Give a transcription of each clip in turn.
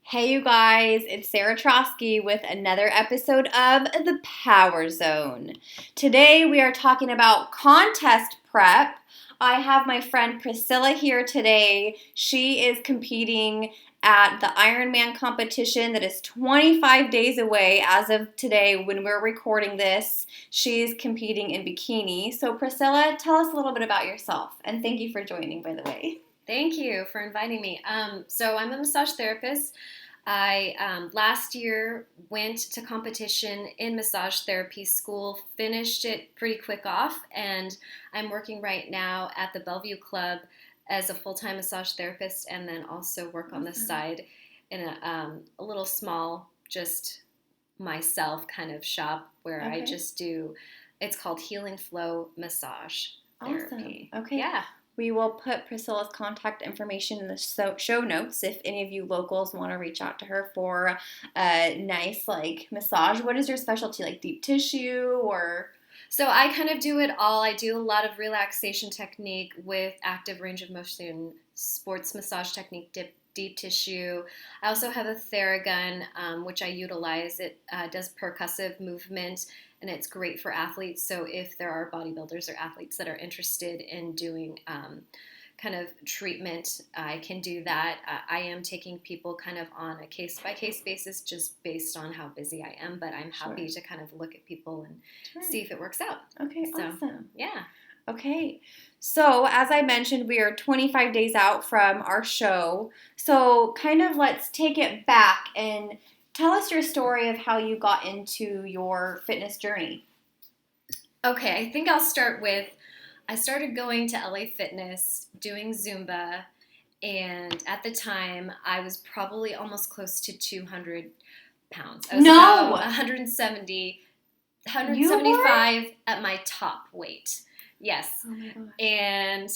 Hey, you guys, it's Sarah Trosky with another episode of The Power Zone. Today we are talking about contest prep. I have my friend Pricilla here today. She is competing at the Ironman competition that is 25 days away as of today when we're recording this. She's competing in bikini. So, Priscilla, tell us a little bit about yourself, and thank you for joining, by the way. Thank you for inviting me. So I'm a massage therapist. I last year went to competition in massage therapy school, finished it pretty quick off, and I'm working right now at the Bellevue Club as a full-time massage therapist, and then also work on the side in a little small, just myself kind of shop where I just do. It's called Healing Flow Massage Therapy. Awesome. Okay. Yeah. We will put Priscilla's contact information in the show notes if any of you locals want to reach out to her for a nice massage. What is your specialty? Like deep tissue or? So I kind of do it all. I do a lot of relaxation technique with active range of motion, sports massage technique, deep tissue. I also have a Theragun, which I utilize. It does percussive movement, and it's great for athletes. So if there are bodybuilders or athletes that are interested in doing kind of treatment, I can do that. I am taking people kind of on a case-by-case basis just based on how busy I am, but I'm happy to kind of look at people and see if it works out. Okay, awesome. Yeah. Okay, so as I mentioned, we are 25 days out from our show. So kind of let's take it back and tell us your story of how you got into your fitness journey. Okay, I think I'll start with I started going to LA Fitness, doing Zumba, and at the time I was probably almost close to 200 pounds. I was about 175 at my top weight. Yes. Oh my gosh. And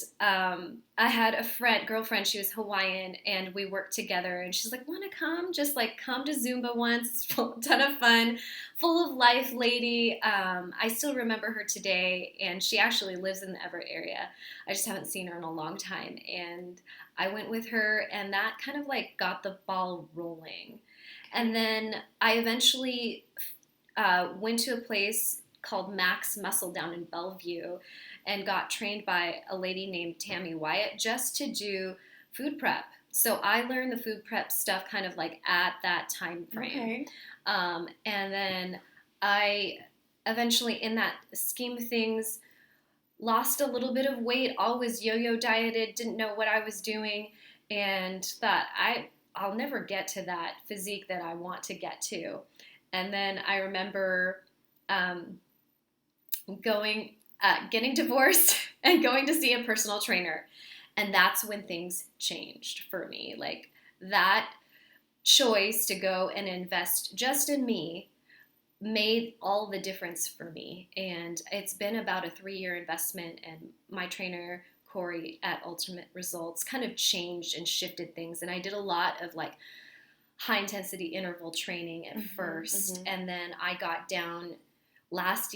I had a girlfriend, she was Hawaiian, and we worked together, and she's like, want to come? Just come to Zumba once. It's a ton of fun, full of life lady. I still remember her today, and she actually lives in the Everett area. I just haven't seen her in a long time. And I went with her, and that kind of got the ball rolling. And then I eventually went to a place called Max Muscle down in Bellevue and got trained by a lady named Tammy Wyatt just to do food prep. So I learned the food prep stuff kind of at that time frame. Okay. And then I eventually, in that scheme of things, lost a little bit of weight, always yo-yo dieted, didn't know what I was doing, and thought I'll never get to that physique that I want to get to. And then I remember getting divorced and going to see a personal trainer. And that's when things changed for me. That choice to go and invest just in me made all the difference for me. And it's been about a 3-year investment, and my trainer, Corey, at Ultimate Results kind of changed and shifted things. And I did a lot of high intensity interval training at first. And then I got down last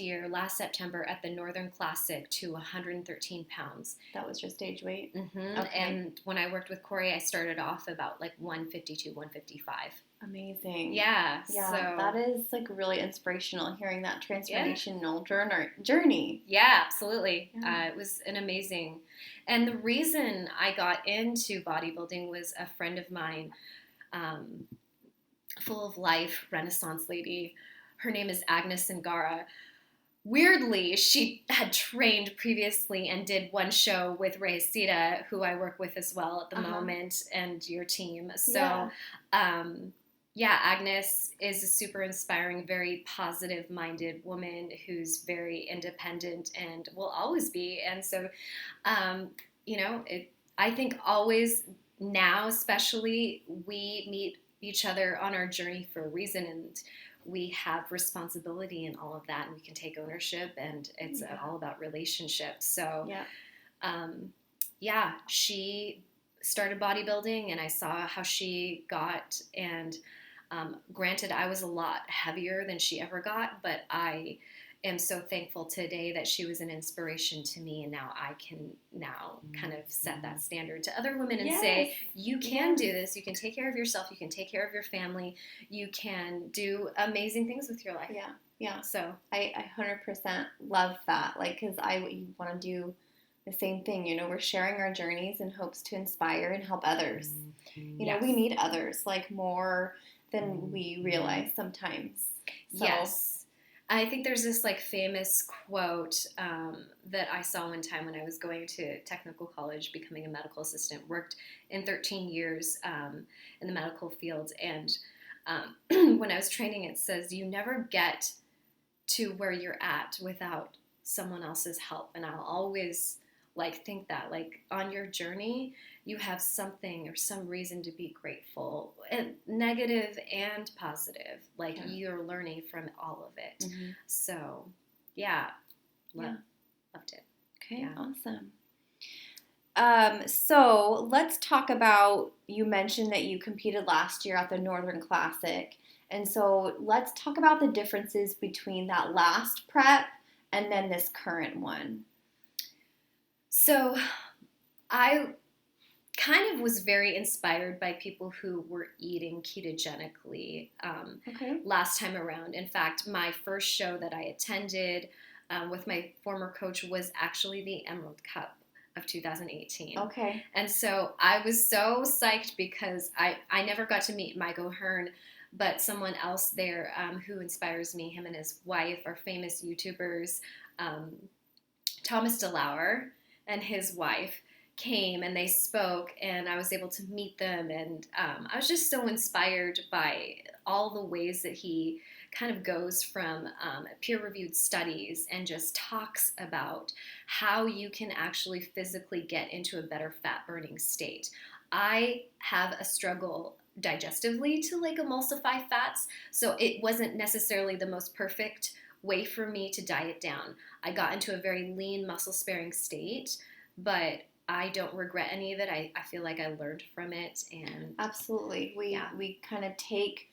September at the Northern Classic to 113 pounds. That was your stage weight? Okay. And when I worked with Corey, I started off about 152, 155. Amazing. Yeah. Yeah, so, that is really inspirational, hearing that transformational journey. Yeah, absolutely. Yeah. It was an amazing. And the reason I got into bodybuilding was a friend of mine, full of life, Renaissance lady. Her name is Agnes Singara. Weirdly, she had trained previously and did one show with Ray Sita, who I work with as well at the moment, and your team. So, Agnes is a super inspiring, very positive-minded woman who's very independent and will always be. And so, I think always now, especially, we meet each other on our journey for a reason, and we have responsibility in all of that, and we can take ownership, and it's all about relationships. So, she started bodybuilding, and I saw how she got, and granted, I was a lot heavier than she ever got, but I am so thankful today that she was an inspiration to me, and now I can now kind of set that standard to other women and say, you can do this, you can take care of yourself, you can take care of your family, you can do amazing things with your life. Yeah. So I 100% love that, like, because I want to do the same thing. You know, we're sharing our journeys in hopes to inspire and help others. You know, we need others, like, more than we realize sometimes. So. Yes. I think there's this like famous quote that I saw one time when I was going to technical college, becoming a medical assistant, worked in 13 years in the medical field. And when I was training, it says, you never get to where you're at without someone else's help. And I'll always like think that, like, on your journey, you have something or some reason to be grateful, and negative and positive. Like, you're learning from all of it. Mm-hmm. So, loved it. Okay, awesome. So let's talk about, you mentioned that you competed last year at the Northern Classic. And so let's talk about the differences between that last prep and then this current one. So I kind of was very inspired by people who were eating ketogenically last time around. In fact, my first show that I attended with my former coach was actually the Emerald Cup of 2018. Okay. And so I was so psyched because I never got to meet Mike O'Hearn, but someone else there who inspires me, him and his wife are famous YouTubers. Thomas DeLauer and his wife came and they spoke, and I was able to meet them, and I was just so inspired by all the ways that he kind of goes from peer-reviewed studies and just talks about how you can actually physically get into a better fat-burning state. I have a struggle digestively to like emulsify fats, so it wasn't necessarily the most perfect way for me to diet down. I got into a very lean, muscle-sparing state, but I don't regret any of it. I feel like I learned from it. And absolutely. We kind of take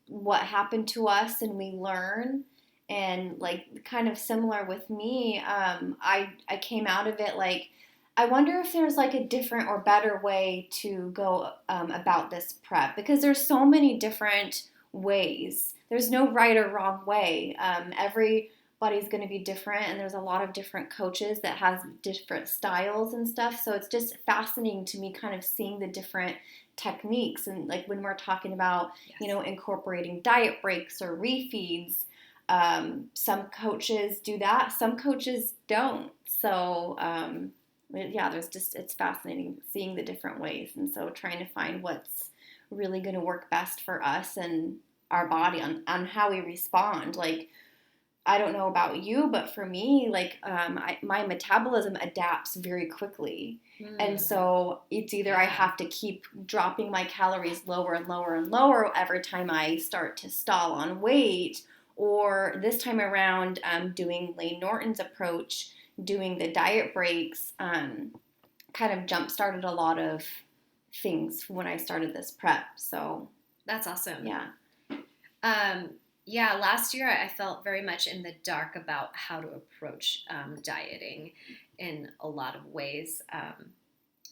what happened to us and we learn. And like, kind of similar with me, I came out of it like, I wonder if there's like a different or better way to go about this prep, because there's so many different ways. There's no right or wrong way. Everybody's going to be different, and there's a lot of different coaches that has different styles and stuff. So it's just fascinating to me kind of seeing the different techniques. And like when we're talking about, you know, incorporating diet breaks or refeeds, some coaches do that, some coaches don't. So it's fascinating seeing the different ways. And so trying to find what's really going to work best for us and our body on how we respond. Like, I don't know about you, but for me, like, my metabolism adapts very quickly. And so it's either I have to keep dropping my calories lower and lower and lower every time I start to stall on weight, or this time around, doing Layne Norton's approach, doing the diet breaks, kind of jump-started a lot of things when I started this prep. So that's awesome. Yeah. Last year I felt very much in the dark about how to approach dieting in a lot of ways.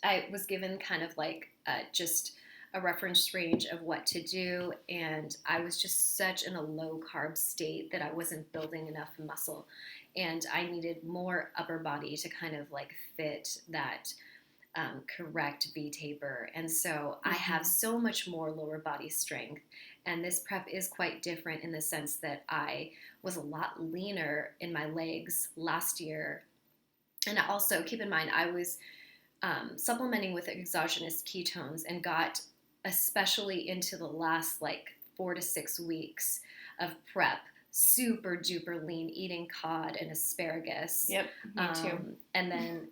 I was given kind of like just a reference range of what to do, and I was just such in a low carb state that I wasn't building enough muscle, and I needed more upper body to kind of like fit that correct V-taper. And so I have so much more lower body strength. And this prep is quite different in the sense that I was a lot leaner in my legs last year. And also, keep in mind, I was supplementing with exogenous ketones and got especially into the last like 4 to 6 weeks of prep super duper lean, eating cod and asparagus. Yep, me too. And then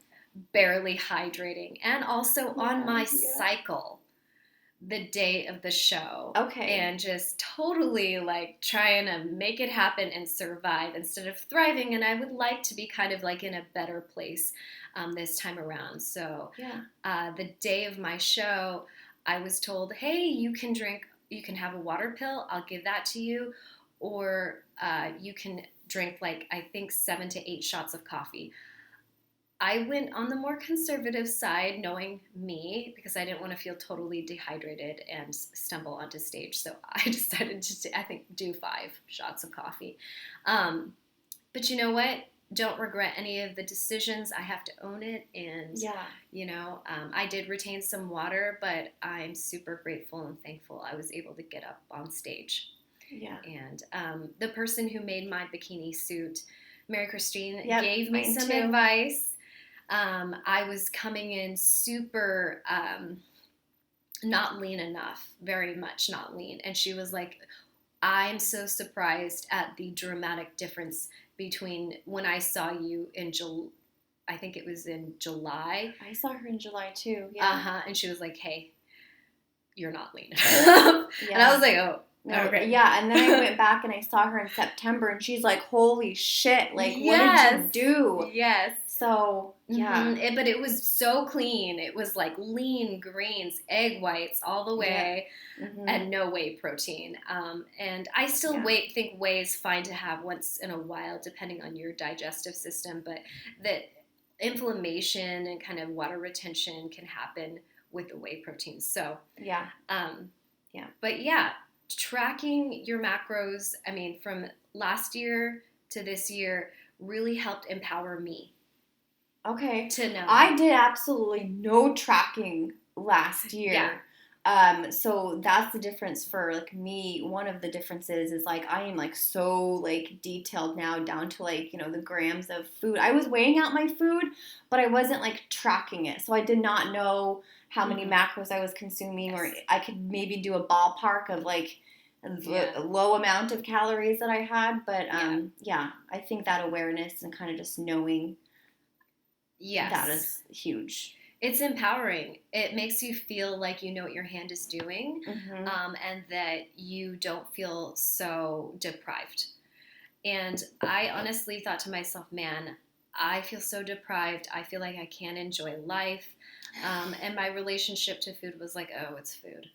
barely hydrating, and also on my cycle the day of the show. Okay. And just totally like trying to make it happen and survive instead of thriving. And I would like to be kind of like in a better place this time around. So the day of my show, I was told, hey, you can have a water pill. I'll give that to you. Or you can drink like, I think 7 to 8 shots of coffee. I went on the more conservative side, knowing me, because I didn't want to feel totally dehydrated and stumble onto stage. So I decided to, I think, do 5 shots of coffee. But you know what? Don't regret any of the decisions. I have to own it. And, you know, I did retain some water, but I'm super grateful and thankful I was able to get up on stage. Yeah. And the person who made my bikini suit, Mary Christine, Yep, gave me some advice. I was coming in super not lean enough, very much not lean. And she was like, I'm so surprised at the dramatic difference between when I saw you in I think it was in July. I saw her in July too. Yeah. And she was like, hey, you're not lean. And I was like, oh. No, okay. Yeah, and then I went back and I saw her in September, and she's like, holy shit, like, what did you do? Yes. So, yeah. But it was so clean. It was like lean greens, egg whites all the way, and no whey protein. And I still think whey is fine to have once in a while, depending on your digestive system, but that inflammation and kind of water retention can happen with the whey protein. So, But yeah, tracking your macros, I mean, from last year to this year really helped empower me. Okay. To know. I did absolutely no tracking last year. So that's the difference for like me. One of the differences is like I am like so like detailed now down to like, you know, the grams of food. I was weighing out my food, but I wasn't like tracking it. So I did not know how many macros I was consuming, or I could maybe do a ballpark of like the low amount of calories that I had. But I think that awareness and kind of just knowing that is huge. It's empowering. It makes you feel like you know what your hand is doing, and that you don't feel so deprived. And I honestly thought to myself, man, I feel so deprived. I feel like I can't enjoy life. And my relationship to food was like, oh, it's food.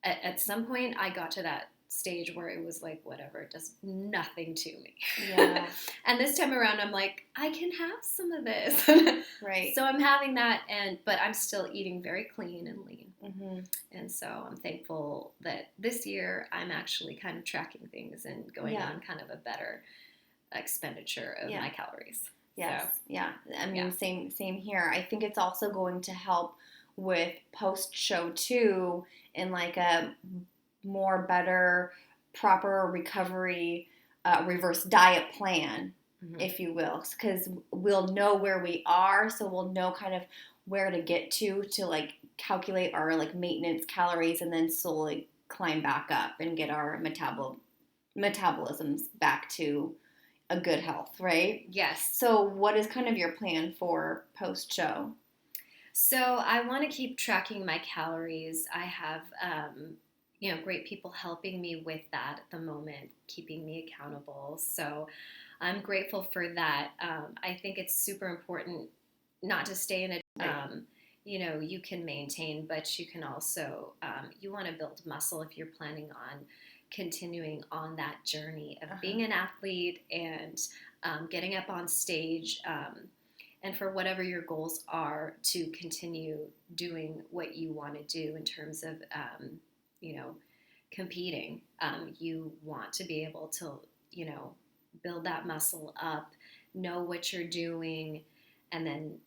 At some point, I got to that stage where it was like, whatever, it does nothing to me. Yeah. And this time around, I'm like, I can have some of this. Right. So I'm having that, but I'm still eating very clean and lean. And so I'm thankful that this year I'm actually kind of tracking things and going on kind of a better expenditure of my calories. Yes. So, yeah. I mean, same here. I think it's also going to help with post-show too, in like a more better, proper recovery, reverse diet plan, if you will, because we'll know where we are, so we'll know kind of where to get to like calculate our like maintenance calories, and then slowly climb back up and get our metabolisms back to a good health, right? Yes. So what is kind of your plan for post-show? So I want to keep tracking my calories. I have great people helping me with that at the moment, keeping me accountable. So I'm grateful for that. I think it's super important not to stay in a, you can maintain, but you can also, you want to build muscle if you're planning on continuing on that journey of being an athlete and getting up on stage, and for whatever your goals are, to continue doing what you want to do in terms of, competing. You want to be able to, build that muscle up, know what you're doing, and then,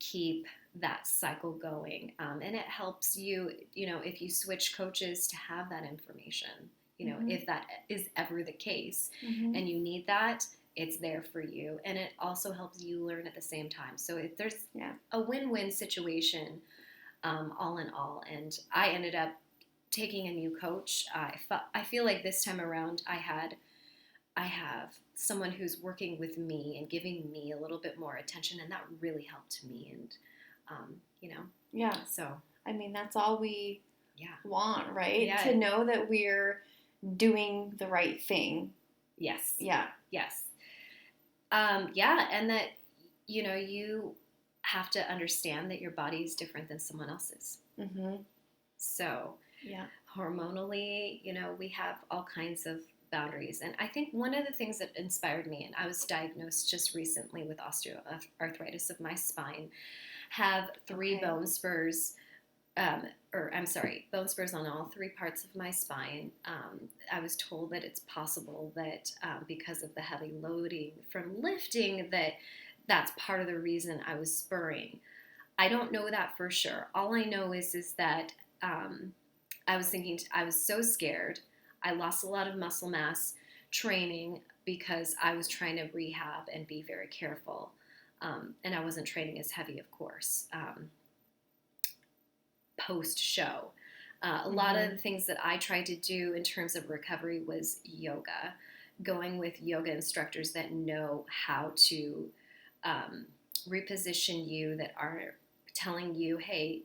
keep that cycle going. And it helps you, if you switch coaches, to have that information, if that is ever the case and you need that, it's there for you. And it also helps you learn at the same time. So there's a win-win situation, all in all. And I ended up taking a new coach. I feel like this time around I have someone who's working with me and giving me a little bit more attention, and that really helped me. And so I mean, that's all we want, right? Yeah. To know that we're doing the right thing. Yes. Yeah. Yes. And that, you have to understand that your body is different than someone else's. So hormonally, we have all kinds of boundaries. And I think one of the things that inspired me, and I was diagnosed just recently with osteoarthritis of my spine, have three bone spurs, bone spurs on all three parts of my spine. I was told that it's possible that because of the heavy loading from lifting, that's part of the reason I was spurring. I don't know that for sure. All I know is that I was thinking, I was so scared. I lost a lot of muscle mass training because I was trying to rehab and be very careful. And I wasn't training as heavy, of course, post-show. A lot of the things that I tried to do in terms of recovery was yoga, going with yoga instructors that know how to reposition you, that are telling you, hey,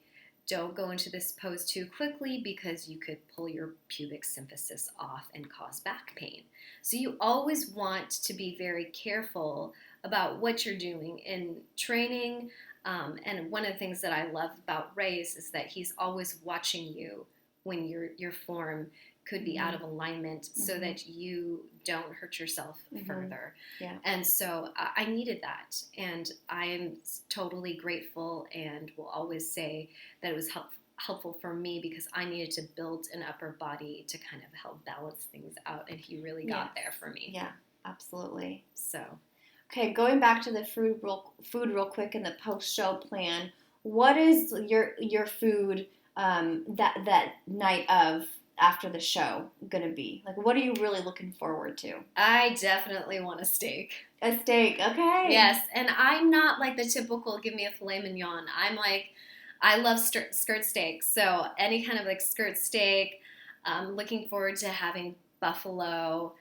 don't go into this pose too quickly because you could pull your pubic symphysis off and cause back pain. So you always want to be very careful about what you're doing in training. And one of the things that I love about Ray is that he's always watching you when your form could be out of alignment so that you don't hurt yourself further. Yeah. And so I needed that. And I am totally grateful and will always say that it was helpful for me because I needed to build an upper body to kind of help balance things out. And he really got there for me. Yeah, absolutely. So. Okay, going back to the food real quick and the post-show plan, what is your food that night of after the show gonna be? Like, what are you really looking forward to? I definitely want a steak. A steak, okay. Yes, and I'm not like the typical give me a filet mignon. I'm like, I love skirt steak, so any kind of like skirt steak. Looking forward to having buffalo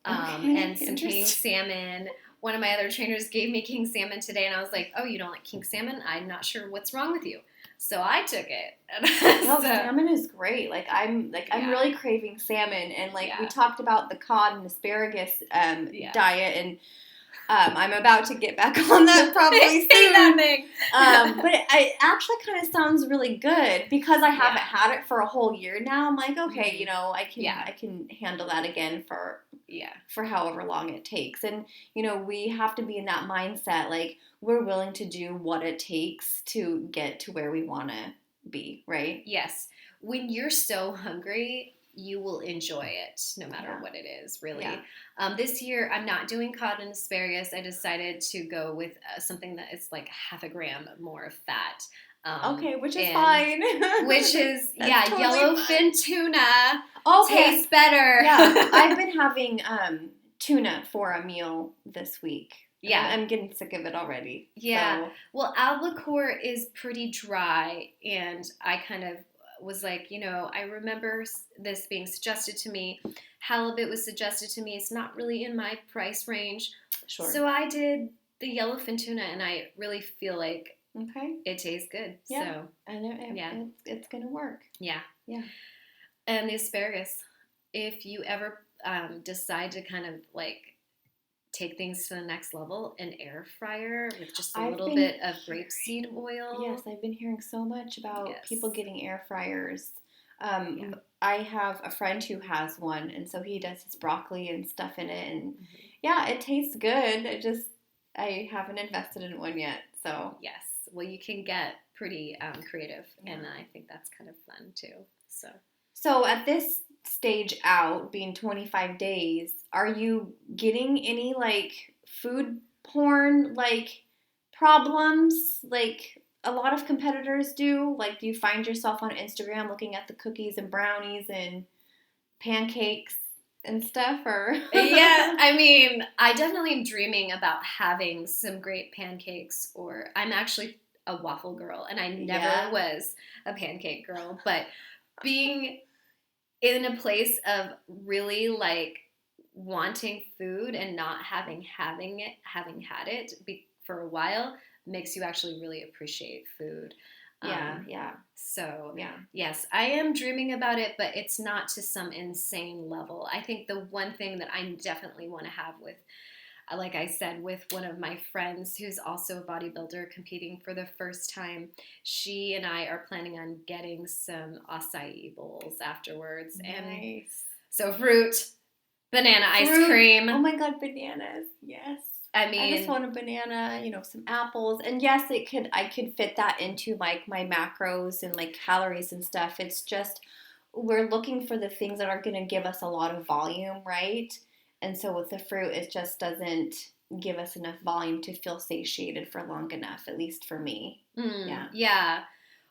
and some king salmon. One of my other trainers gave me king salmon today, and I was like, oh, you don't like king salmon? I'm not sure what's wrong with you. So I took it. No, salmon is great. I'm really craving salmon, and we talked about the cod and asparagus diet, and I'm about to get back on that probably soon. That thing. But it actually kind of sounds really good because I haven't had it for a whole year now. I'm like, okay, I can handle that again for however long it takes. And we have to be in that mindset, like we're willing to do what it takes to get to where we want to be, right? Yes. When you're so hungry, you will enjoy it no matter what it is, really. Yeah. This year, I'm not doing cod and asparagus. I decided to go with something that is like half a gram more of fat. Which is fine. Which is, totally yellowfin tuna tastes better. Yeah, I've been having tuna for a meal this week. Yeah. I'm getting sick of it already. Yeah. So. Well, albacore is pretty dry, and I kind of was like, I remember this being suggested to me. Halibut was suggested to me. It's not really in my price range. Sure. So I did the yellowfin tuna, and I really feel like it tastes good. Yeah. So, and it's going to work. Yeah. Yeah. And the asparagus, if you ever decide to kind of like take things to the next level, an air fryer with just a little bit of grapeseed oil. Yes, I've been hearing so much about people getting air fryers. I have a friend who has one, and so he does his broccoli and stuff in it, and it tastes good. I haven't invested in one yet, so. Yes, well, you can get pretty creative, and I think that's kind of fun too, so. So at this stage out, being 25 days, are you getting any food porn problems like a lot of competitors do? Do you find yourself on Instagram looking at the cookies and brownies and pancakes and stuff, or? Yeah, I mean, I definitely am dreaming about having some great pancakes, or I'm actually a waffle girl, and I never was a pancake girl, but being in a place of really wanting food and not having had it for a while makes you actually really appreciate food. So yes, I am dreaming about it, but it's not to some insane level. I think the one thing that I definitely want to have with, like I said, with one of my friends who's also a bodybuilder competing for the first time, she and I are planning on getting some acai bowls afterwards. Nice. And so fruit, Banana ice fruit. cream. Oh my God, bananas. Yes. I mean, I just want a banana, some apples. And yes, I could fit that into like my macros and like calories and stuff. It's just we're looking for the things that are going to give us a lot of volume, right? And so with the fruit, it just doesn't give us enough volume to feel satiated for long enough, at least for me. Yeah.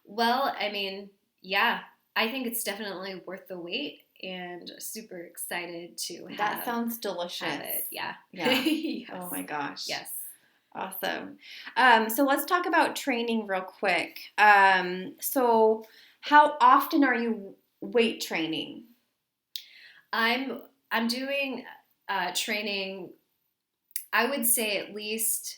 Well, I mean, yeah, I think it's definitely worth the wait and super excited to That sounds delicious. have it. Yeah. Yes. Oh my gosh. Yes. Awesome. So let's talk about training real quick. So how often are you weight training? I'm doing training, I would say at least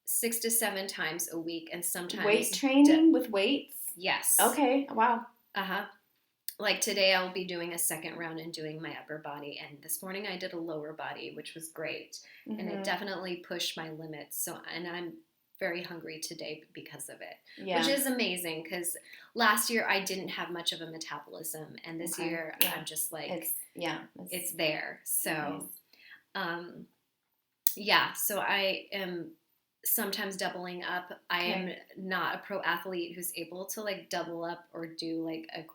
6 to 7 times a week, and sometimes weight training with weights. Yes. Okay. Wow. Like today, I'll be doing a second round and doing my upper body, and this morning I did a lower body, which was great, and it definitely pushed my limits. So, and I'm very hungry today because of it, which is amazing because last year I didn't have much of a metabolism, and this year I'm just like it's there. So, so I am sometimes doubling up. I am not a pro athlete who's able to like double up or do like a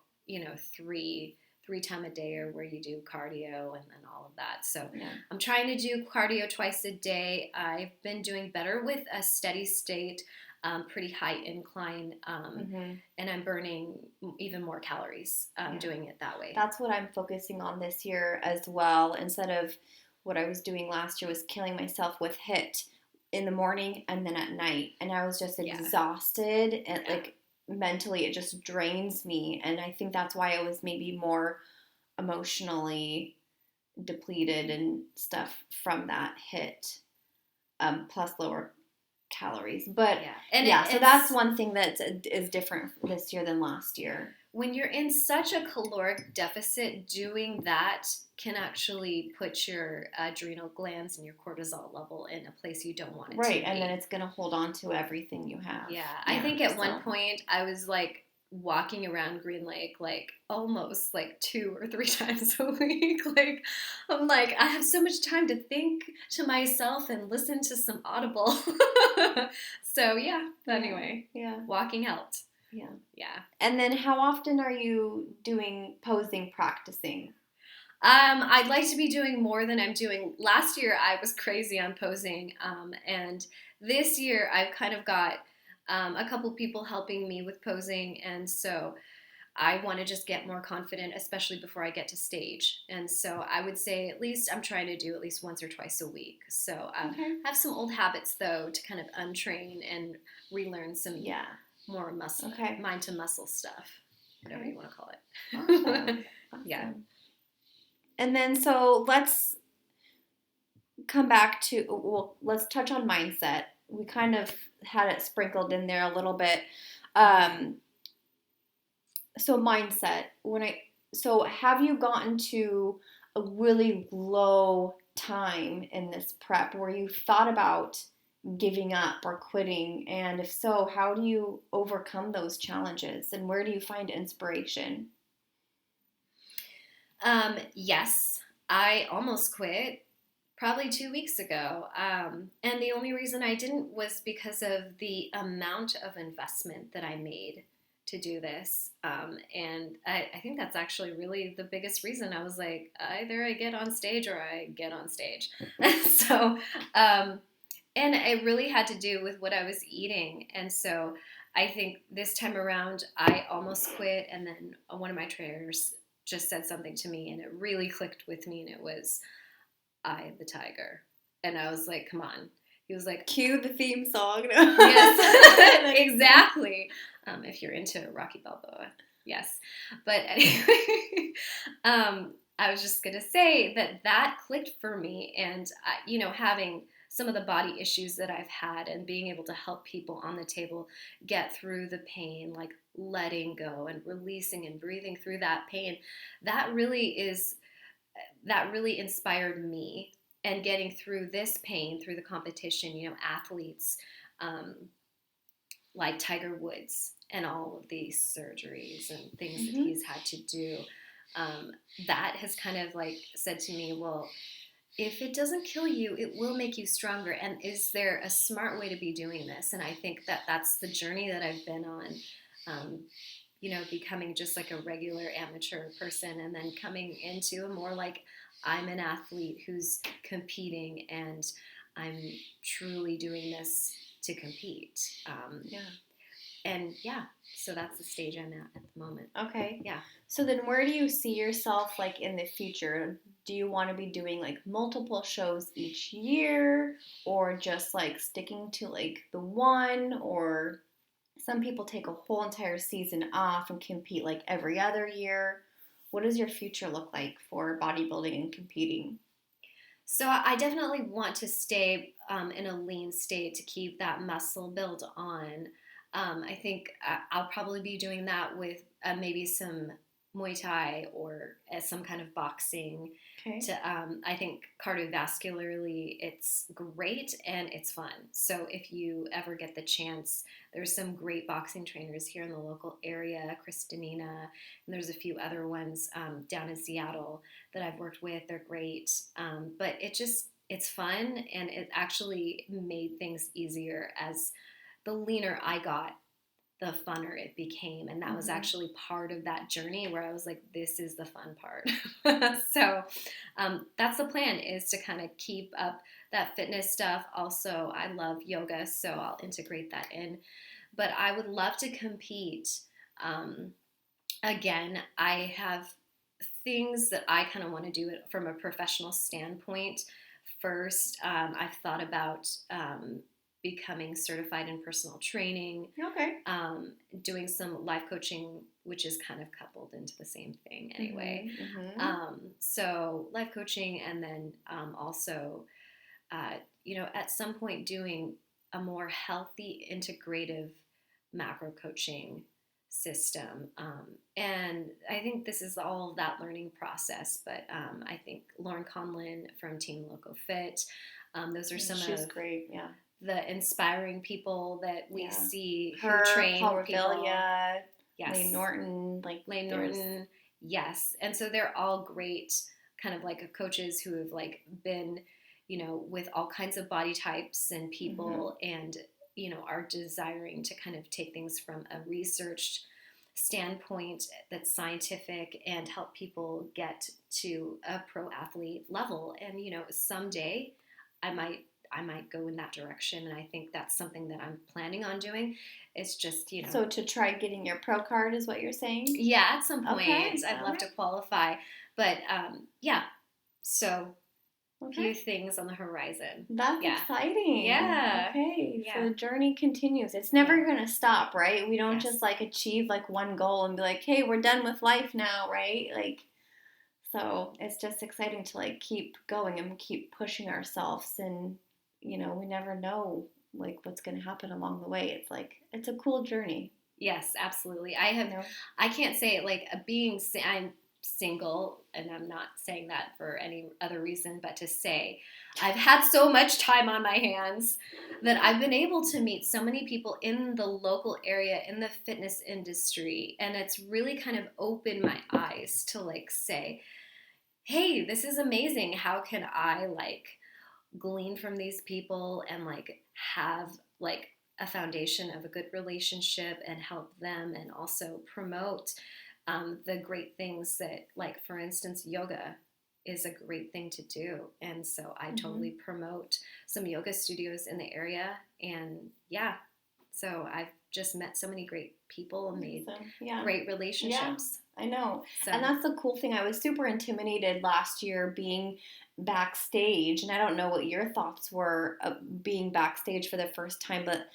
three time a day, or where you do cardio and then all of that. So I'm trying to do cardio twice a day. I've been doing better with a steady state, pretty high incline, and I'm burning even more calories doing it that way. That's what I'm focusing on this year as well. Instead of what I was doing last year was killing myself with HIIT in the morning and then at night, and I was just exhausted and like mentally it just drains me, and I think that's why I was maybe more emotionally depleted and stuff from that HIIT, plus lower calories. But so that's one thing that is different this year than last year. When you're in such a caloric deficit, doing that can actually put your adrenal glands and your cortisol level in a place you don't want it to be. Right, and then it's going to hold on to everything you have. Yeah, I think at one point I was like walking around Green Lake like almost like 2 or 3 times a week. Like I'm like, I have so much time to think to myself and listen to some Audible. So anyway, walking helped. Yeah. And then how often are you doing posing, practicing? I'd like to be doing more than I'm doing. Last year I was crazy on posing, and this year I've kind of got a couple people helping me with posing, and so I want to just get more confident, especially before I get to stage. And so I would say at least I'm trying to do at least once or twice a week. So I have some old habits though to kind of untrain and relearn some more muscle, mind to muscle stuff, whatever you want to call it. Awesome. Yeah. And then so let's come back to, let's touch on mindset. We kind of had it sprinkled in there a little bit. So mindset, so have you gotten to a really low time in this prep where you thought about giving up or quitting? And if so, how do you overcome those challenges, and where do you find inspiration? Yes, I almost quit probably 2 weeks ago. And the only reason I didn't was because of the amount of investment that I made to do this. And I think that's actually really the biggest reason. I was like, either I get on stage or I get on stage. So, and it really had to do with what I was eating. And so I think this time around, I almost quit. And then one of my trainers just said something to me, and it really clicked with me. And it was, "Eye of the Tiger." And I was like, come on. He was like, cue the theme song. Yes, exactly. If you're into Rocky Balboa, yes. But anyway, I was just going to say that clicked for me. And, having some of the body issues that I've had and being able to help people on the table get through the pain, like letting go and releasing and breathing through that pain, that really inspired me. And getting through this pain, through the competition, athletes like Tiger Woods and all of these surgeries and things that he's had to do. that has kind of like said to me, well, if it doesn't kill you, it will make you stronger. And is there a smart way to be doing this? And I think that that's the journey that I've been on. Becoming just like a regular amateur person and then coming into a more like I'm an athlete who's competing and I'm truly doing this to compete. And so that's the stage I'm at the moment. Okay. Yeah. So then where do you see yourself like in the future? Do you want to be doing like multiple shows each year or just like sticking to like the one, or some people take a whole entire season off and compete like every other year? What does your future look like for bodybuilding and competing? So I definitely want to stay in a lean state to keep that muscle build on. I think I'll probably be doing that with maybe some Muay Thai or some kind of boxing. Okay. I think cardiovascularly it's great and it's fun. So if you ever get the chance, there's some great boxing trainers here in the local area, Kristinina, and there's a few other ones down in Seattle that I've worked with. They're great, but it's fun, and it actually made things easier as the leaner I got, the funner it became. And that was actually part of that journey where I was like, this is the fun part. So that's the plan, is to kind of keep up that fitness stuff. Also, I love yoga, so I'll integrate that in. But I would love to compete. Again, I have things that I kind of want to do it from a professional standpoint. First, I've thought about becoming certified in personal training. Okay. Doing some life coaching, which is kind of coupled into the same thing anyway. So life coaching, and then also, at some point doing a more healthy, integrative macro coaching system. And I think this is all of that learning process. But I think Lauren Conlin from Team Loco Fit, those are some She's of great, yeah. the inspiring people that we see who Her, train Paul people. Revelia, Yes. Lane Norton, Lane Norton, yes. And so they're all great kind of like coaches who have like been, with all kinds of body types and people, and, are desiring to kind of take things from a researched standpoint that's scientific and help people get to a pro athlete level. And, someday I might go in that direction, and I think that's something that I'm planning on doing. It's just, So to try getting your pro card is what you're saying? Yeah, at some point. Okay. I'd love to qualify. But, so a few things on the horizon. That's exciting. Yeah. Okay. Yeah. So the journey continues. It's never going to stop, right? We don't just like achieve like one goal and be like, hey, we're done with life now, right? Like, so it's just exciting to like keep going and keep pushing ourselves, and we never know like what's going to happen along the way. It's like, it's a cool journey. Yes, absolutely. I can't say it like I'm single, and I'm not saying that for any other reason, but to say I've had so much time on my hands that I've been able to meet so many people in the local area in the fitness industry, and it's really kind of opened my eyes to like say, hey, this is amazing. How can I like glean from these people and like have like a foundation of a good relationship and help them, and also promote the great things that, like, for instance, yoga is a great thing to do. And so I totally promote some yoga studios in the area. And so I've just met so many great people and made great relationships. Yeah, I know. So. And that's the cool thing. I was super intimidated last year being backstage, and I don't know what your thoughts were of being backstage for the first time, but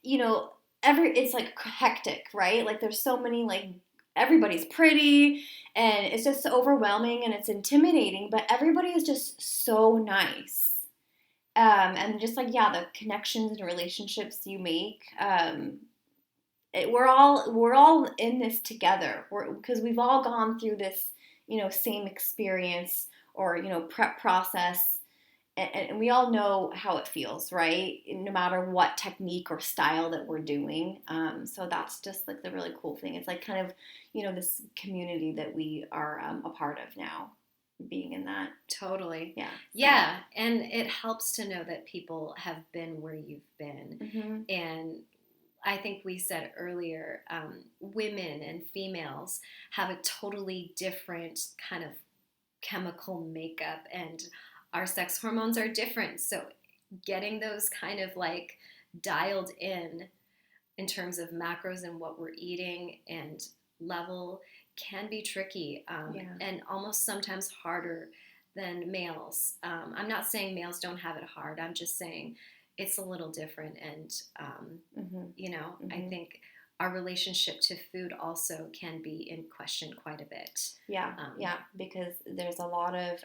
it's like hectic, right? Like there's so many, like, everybody's pretty, and it's just overwhelming and it's intimidating, but everybody is just so nice. And just like, the connections and relationships you make, we're all in this together, because we've all gone through this, same experience or, prep process. and we all know how it feels, right? No matter what technique or style that we're doing. So that's just like the really cool thing. It's like kind of, this community that we are a part of now, being in that. Totally. Yeah. Yeah. And it helps to know that people have been where you've been. Mm-hmm. And I think we said earlier, women and females have a totally different kind of chemical makeup, and our sex hormones are different. So getting those kind of like dialed in terms of macros and what we're eating and level can be tricky, and almost sometimes harder than males. I'm not saying males don't have it hard. I'm just saying it's a little different. And, I think our relationship to food also can be in question quite a bit. Yeah, because there's a lot of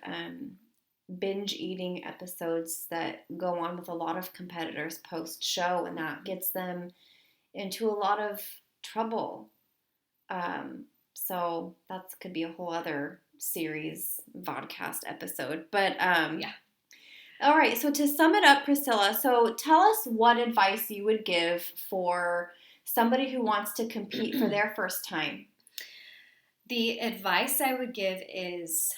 binge eating episodes that go on with a lot of competitors post-show, and that gets them into a lot of trouble. So that could be a whole other series Vodcast episode. But all right, so to sum it up, Pricilla, so tell us what advice you would give for somebody who wants to compete for their first time. The advice I would give is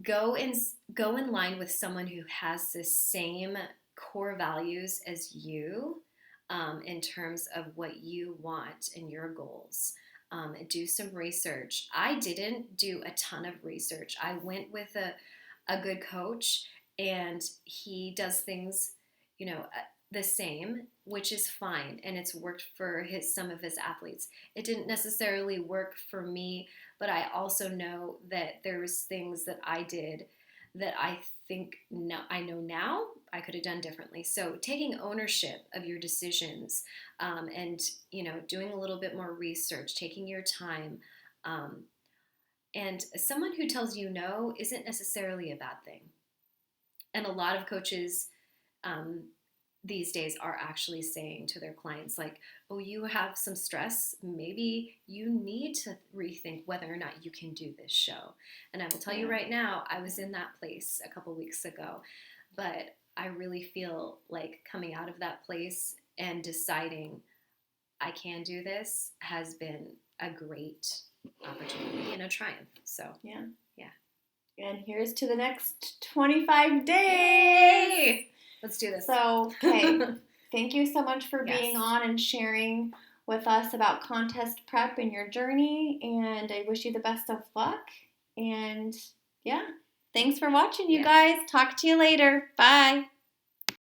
go in line with someone who has the same core values as you, in terms of what you want and your goals. Do some research. I didn't do a ton of research. I went with a good coach, and he does things, the same, which is fine, and it's worked for some of his athletes. It didn't necessarily work for me, but I also know that there's things that I did that I think I know now I could have done differently. So taking ownership of your decisions, and doing a little bit more research, taking your time, and someone who tells you no isn't necessarily a bad thing. And a lot of coaches these days are actually saying to their clients, like, oh, you have some stress. Maybe you need to rethink whether or not you can do this show. And I will tell you right now, I was in that place a couple weeks ago, but I really feel like coming out of that place and deciding I can do this has been a great opportunity and a triumph. So, yeah. And here's to the next 25 days. Yay! Let's do this. So, okay. Thank you so much for being on and sharing with us about contest prep and your journey. And I wish you the best of luck. And thanks for watching, you guys. Talk to you later. Bye.